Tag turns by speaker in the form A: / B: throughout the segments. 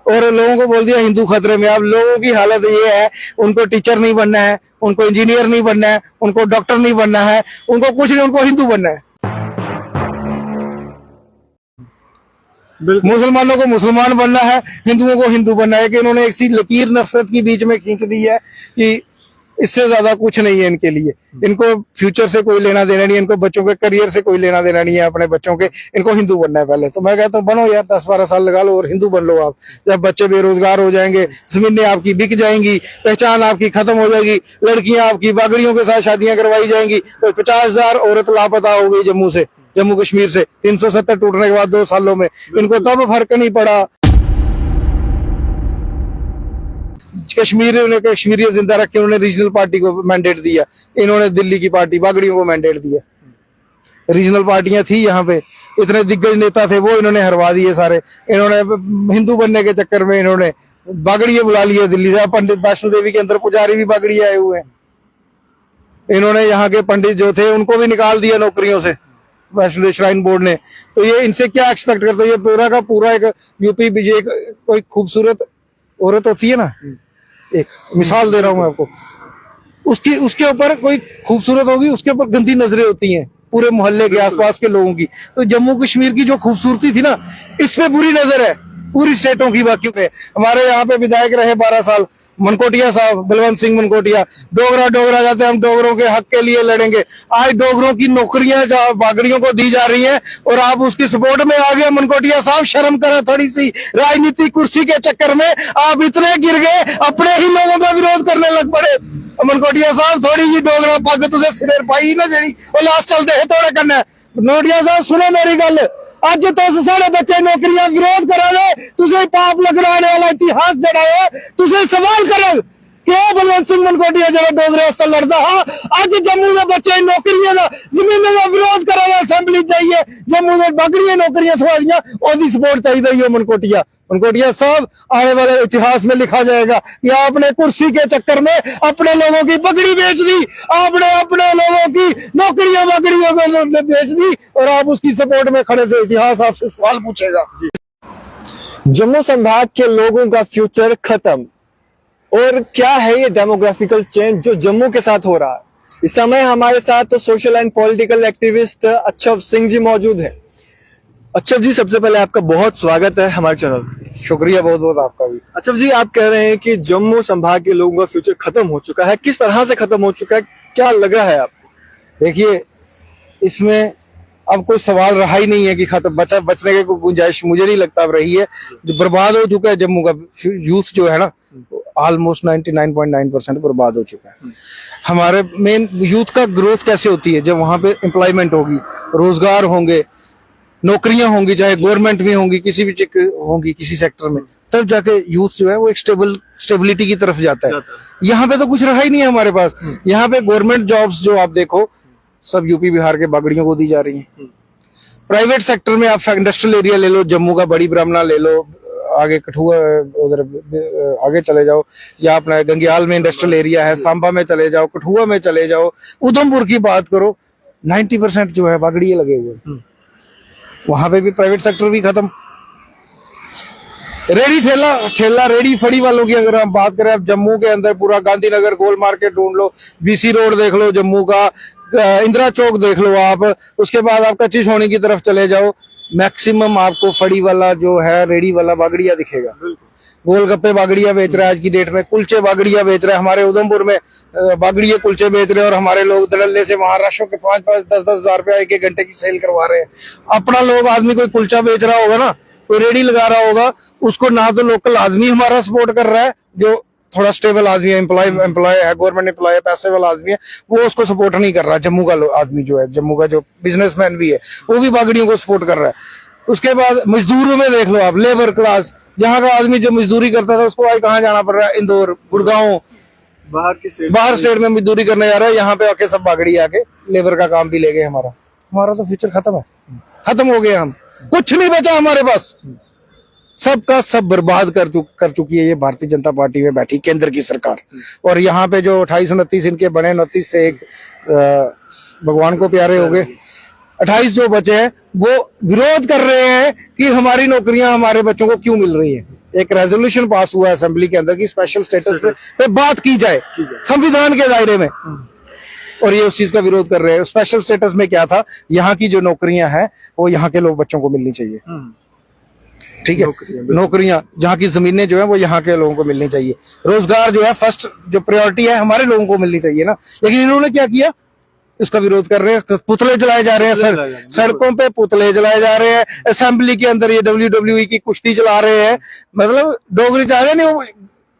A: और लोगों को बोल दिया हिंदू खतरे में। अब लोगों की हालत ये है, उनको टीचर नहीं बनना है, उनको इंजीनियर नहीं बनना है, उनको डॉक्टर नहीं बनना है, उनको कुछ नहीं, उनको हिंदू बनना है। मुसलमानों को मुसलमान बनना है, हिंदुओं को हिंदू बनना है। कि इन्होंने एक सी लकीर नफरत की बीच में खींच दी है कि इससे ज्यादा कुछ नहीं है इनके लिए। इनको फ्यूचर से कोई लेना देना नहीं है, इनको बच्चों के करियर से कोई लेना देना नहीं है, अपने बच्चों के। इनको हिंदू बनना है पहले। तो मैं कहता हूँ बनो यार, 10-12 साल लगा लो और हिंदू बन लो आप। जब बच्चे बेरोजगार हो जाएंगे, जमीनें आपकी बिक जाएंगी, पहचान आपकी खत्म हो जाएगी, लड़कियां आपकी बागड़ियों के साथ शादियां करवाई जाएंगी। तो 50,000 औरत लापता हो गई जम्मू कश्मीर से 370 टूटने के बाद 2 सालों में। इनको तब फर्क नहीं पड़ा। कश्मीरियत जिंदा रखे, उन्होंने रीजनल पार्टी को मैंडेट दिया, इन्होंने दिल्ली की पार्टी बागड़ियों को मैंडेट दिया। रीजनल पार्टियां थी यहाँ पे, इतने दिग्गज नेता थे, वो इन्होंने हरवा दिए सारे। इन्होंने हिंदू बनने के चक्कर में इन्होंने बागड़िए बुला लिए दिल्ली से। पंडित वैष्णो देवी के अंदर पुजारी भी बागड़िए आए हुए हैं। इन्होंने यहाँ के पंडित जो थे उनको भी निकाल दिया नौकरियों से वैष्णो देवी श्राइन बोर्ड ने। तो ये इनसे क्या एक्सपेक्ट करते हैं? ये पूरा का पूरा एक यूपी बीजे कोई खूबसूरत औरत होती है ना, एक मिसाल दे रहा हूं मैं आपको, उसके ऊपर कोई खूबसूरत होगी, उसके ऊपर गंदी नजरें होती हैं पूरे मोहल्ले के आसपास के लोगों की। तो जम्मू कश्मीर की जो खूबसूरती थी ना, इस पे बुरी नजर है पूरी स्टेटों की। बाकी पे हमारे यहाँ पे विधायक रहे 12 साल मनकोटिया साहब, बलवंत सिंह मनकोटिया। डोगरा जाते हम डोगरों के हक के लिए लड़ेंगे। आज डोगरों की नौकरियां बागड़ियों को दी जा रही हैं और आप उसकी सपोर्ट में आ गए। मनकोटिया साहब शर्म करें थोड़ी सी, राजनीतिक कुर्सी के चक्कर में आप इतने गिर गए, अपने ही लोगों का विरोध करने लग पड़े। मनकोटिया साहब थोड़ी जी डोगरा पग तुझे सिर पाई ना जी, वो लास्ट चलते है थोड़ा करना। मनकोटिया साहब सुनो मेरी गल, अज तो सारे बच्चे नौकरियां विरोध करेंगे, तुझे पाप लगने वाला इतिहास जड़ा है, तुझे सवाल करें कि बलवंत सिंह मनकोटिया जब डोगरे वास्ते लड़ता हाँ, अज जम्मू में बच्चे नौकरियां का जमीनों का विरोध करेंगे, असेंबली चाहिए जम्मू में बागड़ियां नौकरियां थोड़ा दियां, सपोर्ट चाहिए। मनकोटिया साहब आने वाले इतिहास में लिखा जाएगा कि आपने कुर्सी के चक्कर में अपने लोगों की बकरी बेच दी, आपने अपने लोगों की नौकरियां बकरियों को बेच दी और आप उसकी सपोर्ट में खड़े थे। इतिहास आपसे सवाल पूछेगा।
B: जम्मू संभाग के लोगों का फ्यूचर खत्म, और क्या है ये डेमोग्राफिकल चेंज जो जम्मू के साथ हो रहा है? इस समय हमारे साथ तो social and political activist Achhav Singh ji मौजूद है। अच्छव जी, सबसे पहले आपका बहुत स्वागत है हमारे चैनल।
A: शुक्रिया बहुत बहुत आपका भी।
B: अच्छव जी, आप कह रहे हैं कि जम्मू संभाग के लोगों का फ्यूचर खत्म हो चुका है, किस तरह से खत्म हो चुका है, क्या लग रहा है आपको?
A: देखिए, इसमें अब कोई सवाल रहा ही नहीं है कि खत्म बचने की कोई गुंजाइश मुझे नहीं लगता अब रही है। जो बर्बाद हो चुका है जम्मू का यूथ जो है ना, ऑलमोस्ट 99.9% बर्बाद हो चुका है। हमारे मेन यूथ का ग्रोथ कैसे होती है? जब वहां पे एम्प्लॉयमेंट होगी, रोजगार होंगे, नौकरियां होंगी, चाहे गवर्नमेंट में होंगी, किसी भी होंगी किसी सेक्टर में, तब जाके यूथ जो है वो एक स्टेबिलिटी की तरफ जाता है। यहाँ पे तो कुछ रहा ही नहीं है हमारे पास। यहाँ पे गवर्नमेंट जॉब्स जो आप देखो सब यूपी बिहार के बागड़ियों को दी जा रही हैं। प्राइवेट सेक्टर में आप इंडस्ट्रियल एरिया ले लो, जम्मू का बड़ी ब्राह्मणा ले लो, आगे कठुआ उधर आगे चले जाओ, या अपना गंगेयाल में इंडस्ट्रियल एरिया है, सांबा में चले जाओ, कठुआ में चले जाओ, उधमपुर की बात करो, 90% जो है बागड़िए लगे हुए हैं। वहां पे भी प्राइवेट सेक्टर भी खत्म। रेडी ठेला रेडी फड़ी वालों की अगर हम बात करें, अब जम्मू के अंदर पूरा गांधीनगर गोल मार्केट ढूंढ लो, बीसी रोड देख लो जम्मू का, इंदिरा चौक देख लो आप, उसके बाद आप कच्ची सोनी की तरफ चले जाओ, मैक्सिमम आपको फड़ी वाला जो है रेडी वाला बागड़िया दिखेगा। गोलगप्पे बागड़िया बेच रहा है आज की डेट में, कुलचे बागड़िया बेच रहा है। हमारे उधमपुर में बागड़िए कुलचे बेच रहे हैं और हमारे लोग दड़ल्ले से वहां रशों के 5-5, 10-10 हजार रुपया एक घंटे की सेल करवा रहे हैं। अपना लोग आदमी कोई कुलचा बेच रहा होगा ना, कोई रेडी लगा रहा होगा, उसको ना तो लोकल आदमी हमारा सपोर्ट कर रहा है जो थोड़ा स्टेबल आदमी है, एम्प्लॉय है, गवर्नमेंट एम्प्लॉय है, पैसे वाला आदमी है, वो उसको सपोर्ट नहीं कर रहा। जम्मू का आदमी जो है, जम्मू का जो बिजनेसमैन भी है, वो भी बागड़ियों को सपोर्ट कर रहा है। उसके बाद मजदूरों में देख लो आप, लेबर क्लास, यहाँ का आदमी जो मजदूरी करता था उसको आज कहाँ जाना पड़ रहा है? इंदौर, गुड़गांव, बाहर स्टेट में मजदूरी करने जा रहा है। यहाँ पे आके सब बागड़ी आके लेबर का काम भी ले गए। हमारा तो फ्यूचर खत्म है, खत्म हो गया। हम कुछ नहीं बचा हमारे पास, सबका सब बर्बाद कर चुकी है ये भारतीय जनता पार्टी में बैठी केंद्र की सरकार। और यहाँ पे जो 28-29 इनके बने, 29 से एक भगवान को प्यारे हो गए, 28 जो बचे हैं वो विरोध कर रहे हैं कि हमारी नौकरियां हमारे बच्चों को क्यों मिल रही है। एक रेजोल्यूशन पास हुआ है असेंबली के अंदर कि स्पेशल स्टेटस पे बात की जाए संविधान के दायरे में, और ये उस चीज का विरोध कर रहे हैं। स्पेशल स्टेटस में क्या था, यहाँ की जो नौकरियां हैं वो यहाँ के लोग बच्चों को मिलनी चाहिए, ठीक है, नौकरियां जहाँ की जमीनें जो है वो यहाँ के लोगों को मिलनी चाहिए, रोजगार जो है फर्स्ट जो प्रायोरिटी है हमारे लोगों को मिलनी चाहिए ना। लेकिन इन्होंने क्या किया, इसका विरोध कर रहे हैं, पुतले जलाए जा रहे हैं, सड़कों पे पुतले जलाए जा रहे हैं, असेंबली के अंदर ये WWE की कुश्ती चला रहे हैं। मतलब डोगरी चाहे नहीं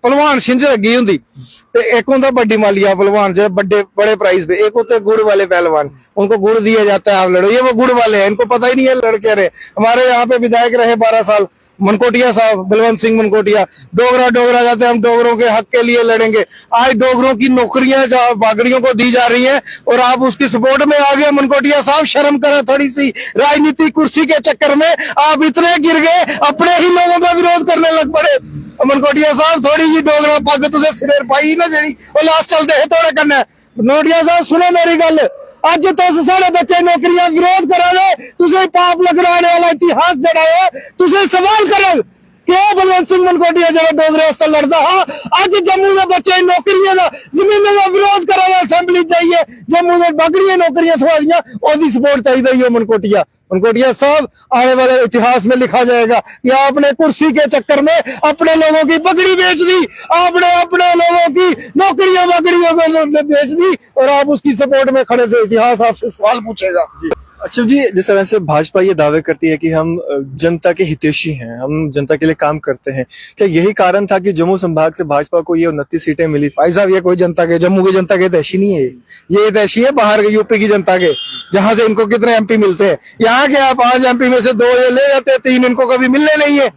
A: पहलवान छिंज लगी होंगी, तो एक होता बड्डी मालिया पहलवान जो बड़े बड़े प्राइस पे, एक होते गुड़ वाले पहलवान, उनको गुड़ दिया जाता है आप लड़ो, ये वो गुड़ वाले हैं, इनको पता ही नहीं है लड़के रहे। हमारे यहाँ पे विधायक रहे 12 साल मनकोटिया साहब, बलवंत सिंह मनकोटिया, डोगरा जाते हम डोगरों के हक के लिए लड़ेंगे। आज डोगरों की नौकरियां बागड़ियों को दी जा रही हैं और आप उसकी सपोर्ट में आ गए। मनकोटिया साहब शर्म करें थोड़ी सी, राजनीतिक कुर्सी के चक्कर में आप इतने गिर गए, अपने ही लोगों का विरोध करने लग पड़े। मनकोटिया साहब थोड़ी जी डोगरा पग तुझे सिरे पाई ना जेड़ी वो लास्ट चलते है थोड़े करना। मनकोटिया साहब सुनो मेरी गल, अज तुस साढ़े बच्चे नौकरियां विरोध करोगे, तुझे पाप लगने वाला इतिहास जड़ा है, तुझे सवाल करो कि बलवंत सिंह मनकोटिया जरा डोगरे वास्ते लड़दा हा, अज जम्मू के बच्चे नौकरियां का जमीनों का विरोध करोगे, असेंबली चाहिए जम्मू के बागड़ियां नौकरियां थोड़ा दियां, ओदी सपोर्ट चाहिए मनकोटिया। मनकोटिया साहब आने वाले इतिहास में लिखा जाएगा कि आपने कुर्सी के चक्कर में अपने लोगों की पगड़ी बेच दी, आपने अपने लोगों की नौकरियां बकरियों को बेच दी और आप उसकी सपोर्ट में खड़े थे। इतिहास आपसे सवाल पूछेगा।
B: अच्छा जी, जिस तरह से भाजपा ये दावे करती है कि हम जनता के हितैषी हैं, हम जनता के लिए काम करते हैं, क्या यही कारण था कि जम्मू संभाग से भाजपा को ये 29 सीटें मिली?
A: भाई साहब ये कोई जनता के, जम्मू की जनता के हितैषी नहीं है, ये हितैषी है बाहर के यूपी की जनता के, जहां से इनको कितने MP मिलते हैं। यहाँ के आप 5 MP में से 2 ये ले जाते हैं, 3 इनको कभी मिलने नहीं है।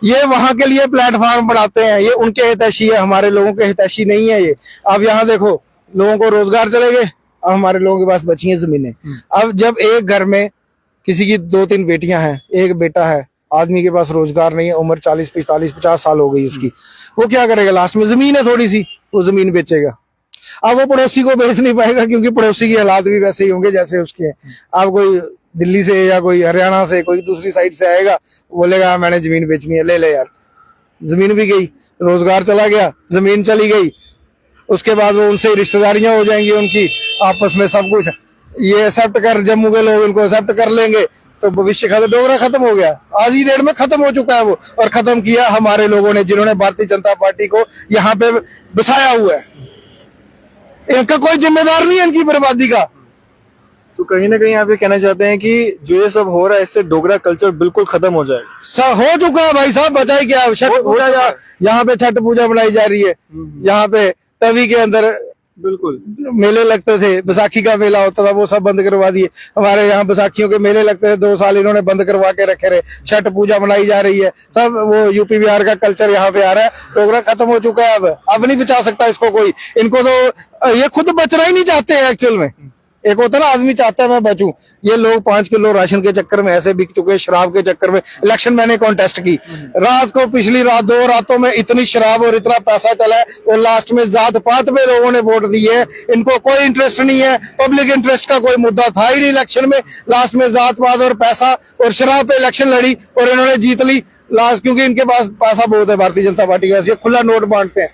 A: ये वहां के लिए प्लेटफॉर्म बनाते हैं, ये उनके हितैषी है, हमारे लोगों के हितैषी नहीं है ये। अब यहाँ देखो लोगों को रोजगार चले गए, अब हमारे लोगों के पास बची हैं जमीनें। अब जब एक घर में किसी की 2-3 बेटियां हैं, एक बेटा है, आदमी के पास रोजगार नहीं है, उम्र 40, 45, 50 साल हो गई उसकी, वो क्या करेगा, लास्ट में जमीन है थोड़ी सी, वो जमीन बेचेगा। अब वो पड़ोसी को बेच नहीं पाएगा क्योंकि पड़ोसी के हालात भी वैसे ही होंगे जैसे उसके हैं। अब कोई दिल्ली से या कोई हरियाणा से कोई दूसरी साइड से आएगा, बोलेगा मैंने जमीन बेचनी है, ले ले यार, जमीन भी गई, रोजगार चला गया, जमीन चली गई, उसके बाद वो उनसे रिश्तेदारियां हो जाएंगी उनकी आपस में, सब कुछ ये एक्सेप्ट कर, जम्मू के लोग इनको एक्सेप्ट कर लेंगे तो भविष्य खत्म, डोगरा खत्म हो गया, आज ही डेट में खत्म हो चुका है वो। और खत्म किया हमारे लोगों ने, जिन्होंने भारतीय जनता पार्टी को यहाँ पे बसाया हुआ है, इनका कोई जिम्मेदार नहीं है इनकी बर्बादी का।
B: तो कहीं ना कहीं आप ये कहना चाहते हैं कि जो ये सब हो रहा है इससे डोगरा कल्चर बिल्कुल खत्म हो जाएगा?
A: सब हो चुका है भाई साहब, बचाए क्या, छठ पूजा, यहाँ पे छठ पूजा बनाई जा रही है, यहाँ पे तवी के अंदर
B: बिल्कुल
A: मेले लगते थे, बैसाखी का मेला होता था, वो सब बंद करवा दिए। हमारे यहाँ बैसाखियों के मेले लगते थे, 2 साल इन्होंने बंद करवा के रखे रहे। छठ पूजा मनाई जा रही है, सब वो यूपी बिहार का कल्चर यहाँ पे आ रहा है, डोगरा खत्म हो चुका है। अब नहीं बचा सकता इसको कोई, इनको तो ये खुद बचना ही नहीं चाहते हैं एक्चुअल में। एक होता है ना आदमी चाहता है मैं बचूं, ये लोग 5 किलो राशन के चक्कर में ऐसे बिक चुके, शराब के चक्कर में। इलेक्शन मैंने कॉन्टेस्ट की, रात को पिछली रात 2 रातों में इतनी शराब और इतना पैसा चला है, और लास्ट में जात पात में लोगों ने वोट दिए है। इनको कोई इंटरेस्ट नहीं है, पब्लिक इंटरेस्ट का कोई मुद्दा था ही नहीं इलेक्शन में। लास्ट में जात पात और पैसा और शराब पे इलेक्शन लड़ी और इन्होंने जीत ली लास्ट, क्योंकि इनके पास पैसा बहुत है भारतीय जनता पार्टी का। ये खुला नोट बांटते हैं,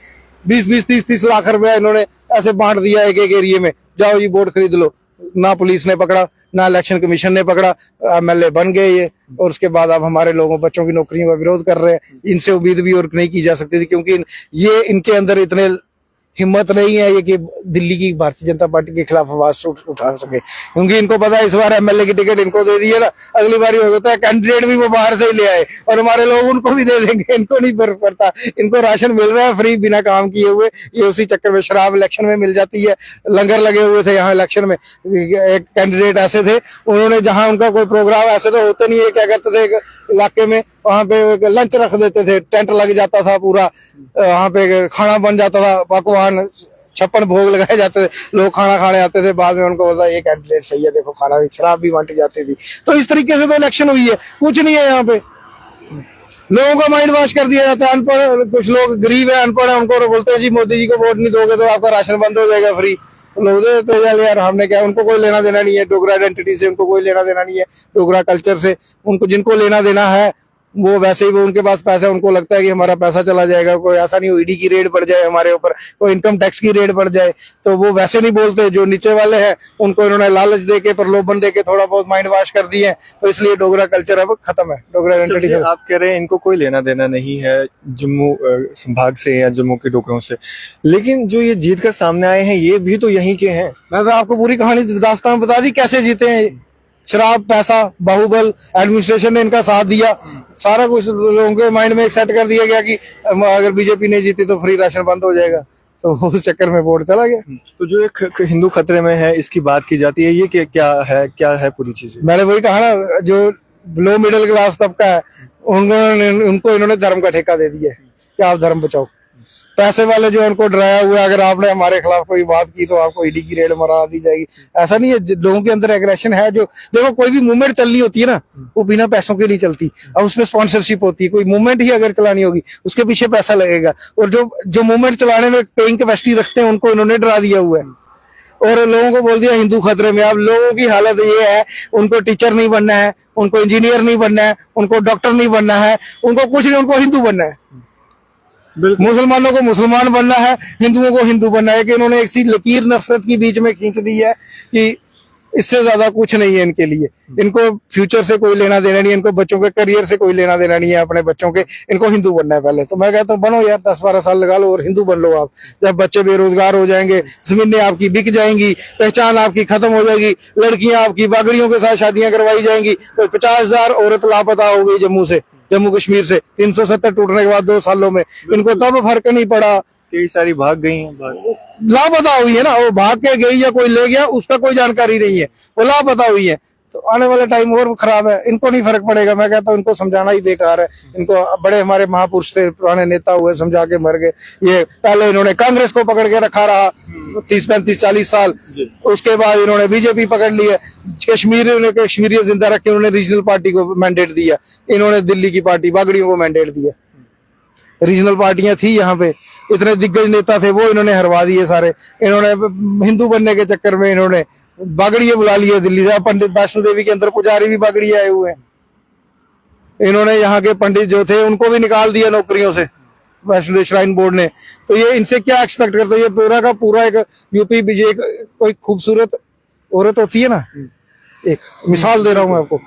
A: 20-20, 30-30 लाख रुपया इन्होंने ऐसे बांट दिया एक एरिया में, जाओ जी वोट खरीद लो। ना पुलिस ने पकड़ा, ना इलेक्शन कमीशन ने पकड़ा, MLA बन गए ये। और उसके बाद अब हमारे लोगों बच्चों की नौकरियों का विरोध कर रहे हैं। इनसे उम्मीद भी और नहीं की जा सकती थी, क्योंकि ये इनके अंदर इतने हिम्मत नहीं है ये कि दिल्ली की भारतीय जनता पार्टी के खिलाफ आवाज उठा सके, क्योंकि इनको पता है इस बार MLA की टिकट इनको दे दी है ना, अगली बार हो जाता है कैंडिडेट भी वो बाहर से ही ले आए और हमारे लोग उनको भी दे देंगे। इनको नहीं फर्क पड़ता, इनको राशन मिल रहा है फ्री बिना काम किए हुए। ये उसी चक्कर में शराब इलेक्शन में मिल जाती है। लंगर लगे हुए थे यहाँ इलेक्शन में, एक कैंडिडेट ऐसे थे, उन्होंने जहाँ उनका कोई प्रोग्राम ऐसे तो होते नहीं है, क्या करते थे इलाके में वहां पे लंच रख देते थे, टेंट लग जाता था पूरा, वहां पे खाना बन जाता था, पकवान 56 भोग लगाए जाते थे, लोग खाना खाने आते थे। बाद में उनको बोलता ये कैंडिडेट सही है, देखो खाना भी, शराब भी बांटी जाती थी। तो इस तरीके से तो इलेक्शन हुई है, कुछ नहीं है यहाँ पे। लोगों का माइंड वॉश कर दिया जाता है। अनपढ़ कुछ लोग गरीब है, अनपढ़ है, उनको बोलते हैं जी मोदी जी को वोट नहीं दोगे तो आपका राशन बंद हो जाएगा फ्री। लोग देते यार, हमने क्या, उनको कोई लेना देना नहीं है डोगरा आइडेंटिटी से, उनको कोई लेना देना नहीं है डोगरा कल्चर से। उनको जिनको लेना देना है वो वैसे ही वो उनके पास पैसा है, उनको लगता है कि हमारा पैसा चला जाएगा, कोई ऐसा नहीं हो ईडी की रेड पड़ जाए हमारे ऊपर, कोई इनकम टैक्स की रेड पड़ जाए, तो वो वैसे नहीं बोलते। जो नीचे वाले हैं उनको इन्होंने लालच देके प्रलोभन देके थोड़ा बहुत माइंड वॉश कर दिए हैं, तो इसलिए डोगरा कल्चर अब खत्म है, डोगरा आइडेंटिटी।
B: चलिए, आप कह रहे हैं इनको कोई लेना देना नहीं है जम्मू संभाग से या जम्मू के डोगरों से, लेकिन जो ये जीत कर सामने आए हैं ये भी तो यहीं के हैं।
A: मैं तो आपको पूरी कहानी दास्तान बता दी कैसे जीते हैं। शराब, पैसा, बाहुबल, एडमिनिस्ट्रेशन ने इनका साथ दिया, सारा कुछ लोगों के माइंड में एक सेट कर दिया गया कि अगर बीजेपी नहीं जीती तो फ्री राशन बंद हो जाएगा, तो उस चक्कर में वोट चला गया।
B: तो जो एक हिंदू खतरे में है इसकी बात की जाती है, ये क्या है पूरी चीज?
A: मैंने वही कहा ना, जो लो मिडिल क्लास तबका है उनको इन्होंने धर्म का ठेका दे दिया है कि आप धर्म बचाओ। पैसे वाले जो उनको डराया हुआ है, अगर आपने हमारे खिलाफ कोई बात की तो आपको ईडी की रेड मरा दी जाएगी, ऐसा नहीं है। लोगों के अंदर एग्रेशन है। जो देखो, कोई भी मूवमेंट चलनी होती है ना, वो बिना पैसों के नहीं चलती। अब उसमें स्पॉन्सरशिप होती है। कोई मूवमेंट ही अगर चलानी होगी उसके पीछे पैसा लगेगा, और जो मूवमेंट चलाने में पेइंग कैपेसिटी रखते हैं उनको इन्होंने डरा दिया हुआ है और लोगों को बोल दिया हिंदू खतरे में। अब लोगों की हालत ये है, उनको टीचर नहीं बनना है, उनको इंजीनियर नहीं बनना है, उनको डॉक्टर नहीं बनना है, उनको कुछ नहीं, उनको हिंदू बनना है। मुसलमानों को मुसलमान बनना है, हिंदुओं को हिंदू बनना है। कि इन्होंने एक सी लकीर नफरत की बीच में खींच दी है कि इससे ज्यादा कुछ नहीं है इनके लिए। इनको फ्यूचर से कोई लेना देना नहीं है, इनको बच्चों के करियर से कोई लेना देना नहीं है, अपने बच्चों के। इनको हिंदू बनना है पहले। तो मैं कहता हूँ बनो यार, 10-12 साल लगा लो और हिंदू बन लो आप। जब बच्चे बेरोजगार हो जाएंगे, जमीनें आपकी बिक जाएंगी, पहचान आपकी खत्म हो जाएगी, लड़कियां आपकी बागड़ियों के साथ शादियां करवाई जाएंगी, तो 50,000 औरत लापता हो गई जम्मू कश्मीर से 370 टूटने के बाद 2 सालों में। इनको तब फर्क नहीं पड़ा।
B: कई सारी भाग गई हैं,
A: लापता हुई है ना, वो भाग के गई या कोई ले गया उसका कोई जानकारी नहीं है, वो लापता हुई है। तो आने वाला टाइम और खराब है, इनको नहीं फर्क पड़ेगा। मैं कहता हूँ इनको समझाना ही बेकार है। इनको बड़े हमारे महापुरुष थे, पुराने नेता हुए, समझा के मर गए। ये पहले इन्होंने कांग्रेस को पकड़ के रखा रहा 30-35-40 साल, उसके बाद इन्होंने बीजेपी पकड़ ली है। कश्मीरियत जिंदा रखे, उन्होंने रीजनल पार्टी को मैंडेट दिया, इन्होंने दिल्ली की पार्टी बागड़ियों को मैंडेट दिया। रीजनल पार्टियां थी यहाँ पे, इतने दिग्गज नेता थे, वो इन्होंने हरवा दिए सारे। इन्होंने हिंदू बनने के चक्कर में इन्होंने बागड़िए बुला लिए दिल्ली से। पंडित वैष्णो देवी के अंदर पुजारी भी बागड़िए आए हुए हैं। इन्होंने यहाँ के पंडित जो थे उनको भी निकाल दिया नौकरियों से, वैष्णो देवी श्राइन बोर्ड ने। तो ये इनसे क्या एक्सपेक्ट करते हैं? ये पूरा का पूरा एक यूपी कोई खूबसूरत औरत होती है ना, एक मिसाल दे रहा हूं मैं आपको,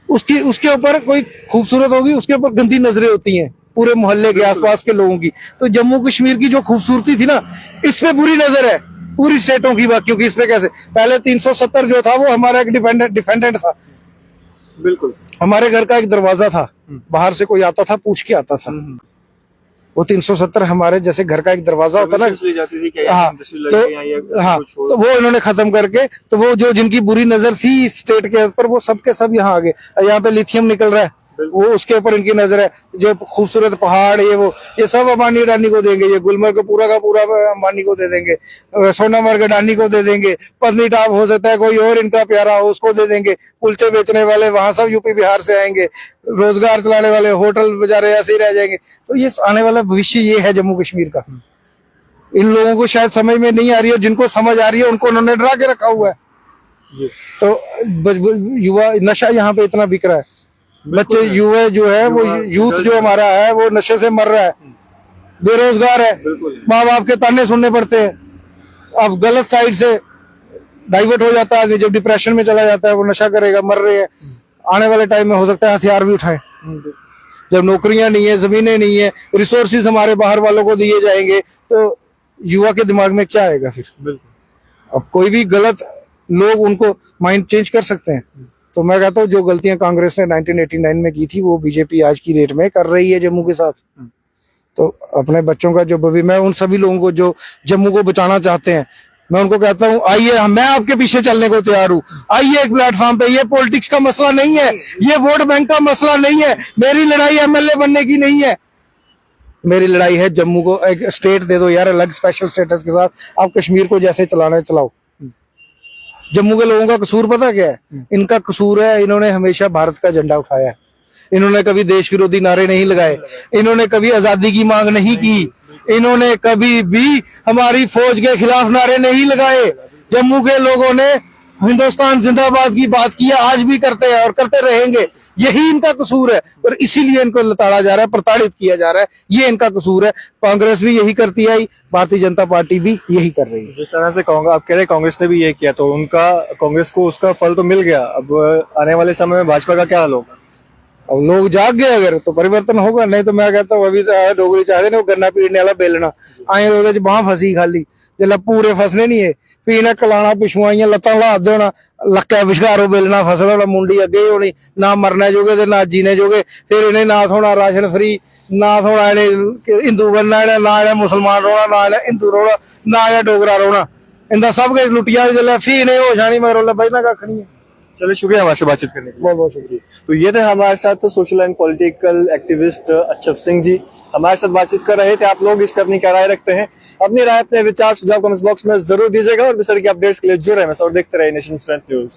A: उसके ऊपर कोई खूबसूरत होगी, उसके ऊपर गंदी नजरें होती हैं पूरे मोहल्ले के आसपास के लोगों की। तो जम्मू कश्मीर की जो खूबसूरती थी ना, इस पे बुरी नजर है पूरी स्टेटों की बात। क्योंकि इसमें कैसे, पहले 370 जो था वो हमारा एक डिफेंडेंट था।
B: बिल्कुल,
A: हमारे घर का एक दरवाजा था, बाहर से कोई आता था पूछ के आता था। वो 370 हमारे जैसे घर का एक दरवाजा होता ना, हाँ, तो वो इन्होंने खत्म करके, तो वो जो जिनकी बुरी नजर थी स्टेट के ऊपर, वो सब के सब यहाँ आ गए। यहाँ पे लिथियम निकल रहा है, वो उसके ऊपर इनकी नजर है। जो खूबसूरत पहाड़ ये सब अंबानी अडानी को देंगे। ये गुलमर्ग पूरा का पूरा अंबानी को दे देंगे, सोनामर्ग अडानी को दे देंगे, पत्नीटॉप हो सकता है कोई और इनका प्यारा हो उसको दे देंगे। कुलचे बेचने वाले वहां सब यूपी बिहार से आएंगे, रोजगार चलाने वाले होटल बेचारे ऐसे ही रह जाएंगे। तो ये आने वाला भविष्य ये है जम्मू कश्मीर का। इन लोगों को शायद समझ में नहीं आ रही है, जिनको समझ आ रही है उनको उन्होंने डरा के रखा हुआ है। तो युवा नशा यहाँ पे इतना बिक रहा है, बच्चे युवा जो है वो यूथ जो हमारा है वो नशे से मर रहा है, बेरोजगार है, माँ बाप के ताने सुनने पड़ते हैं। अब गलत साइड से डाइवर्ट हो जाता है आदमी, जब डिप्रेशन में चला जाता है वो नशा करेगा, मर रहे हैं। आने वाले टाइम में हो सकता है हथियार भी उठाए, जब नौकरियां नहीं है, जमीनें नहीं है, रिसोर्सेज हमारे बाहर वालों को दिए जाएंगे, तो युवा के दिमाग में क्या आएगा फिर? अब कोई भी गलत लोग उनको माइंड चेंज कर सकते हैं। तो मैं कहता हूँ जो गलतियां कांग्रेस ने 1989 में की थी वो बीजेपी आज की डेट में कर रही है जम्मू के साथ। तो अपने बच्चों का जो मैं उन सभी लोगों को जो जम्मू को बचाना चाहते हैं, मैं उनको कहता हूँ आइए, मैं आपके पीछे चलने को तैयार हूँ। आइए एक प्लेटफॉर्म पे। ये पॉलिटिक्स का मसला नहीं है, ये वोट बैंक का मसला नहीं है। मेरी लड़ाई एमएलए बनने की नहीं है, मेरी लड़ाई है जम्मू को एक स्टेट दे दो यार, अलग स्पेशल स्टेटस के साथ। आप कश्मीर को जैसे चलाना है चलाओ। जम्मू के लोगों का कसूर पता क्या है? इनका कसूर है इन्होंने हमेशा भारत का झंडा उठाया है, इन्होंने कभी देश विरोधी नारे नहीं लगाए, इन्होंने कभी आजादी की मांग नहीं की, इन्होंने कभी भी हमारी फौज के खिलाफ नारे नहीं लगाए। जम्मू के लोगों ने हिंदुस्तान जिंदाबाद की बात की है, आज भी करते हैं और करते रहेंगे। यही इनका कसूर है और इसीलिए इनको लताड़ा जा रहा है, प्रताड़ित किया जा रहा है। ये इनका कसूर है। कांग्रेस भी यही करती आई, भारतीय जनता पार्टी भी यही कर रही है।
B: जिस तरह से कांग्रेस, आप कह रहे कांग्रेस ने भी ये किया, तो उनका, कांग्रेस को उसका फल तो मिल गया। अब आने वाले समय में भाजपा का क्या हाल होगा?
A: अब लोग जाग गए अगर तो परिवर्तन होगा, नहीं तो मैं कहता हूँ अभी तो डोगरी चाहते ने गन्ना पीड़ने वाला बेलना आए तो बाह फसी खाली जिसले पूरे फसने नहीं है पीना कलाना पिछुआइया लत्तां ला देना लक्कै विछकारो बेलना फसदा होना मुंडी अगे होनी ना मरने जोगे ते ना जीने जोगे। फिर इन्हें ना थोड़ा राशन फ्री ना थोड़ा इन्हें हिंदू बनना इन्हें ना इन्हें मुसलमान रोना ना इन्हें हिंदू रोना ना इन्हें डोगरा रोना इनका सब कुछ लुटिया जिसले फ्ही इन्हें होश आनी मगर बजना कख नहीं है।
B: चलिए शुक्रिया हमारे से बातचीत करने के लिए।
A: बहुत बहुत शुक्रिया।
B: तो ये थे हमारे साथ सोशल एंड पॉलिटिकल एक्टिविस्ट अक्षत सिंह जी, हमारे साथ बातचीत कर रहे थे। आप लोग इस पर अपनी क्या राय रखते हैं? अपनी राय, अपने विचार, सुझाव कमेंट्स बॉक्स में जरूर दीजिएगा और इस तरह की अपडेट्स के लिए जुड़े रहें और देखते रहे नेशन स्ट्रेंथ न्यूज।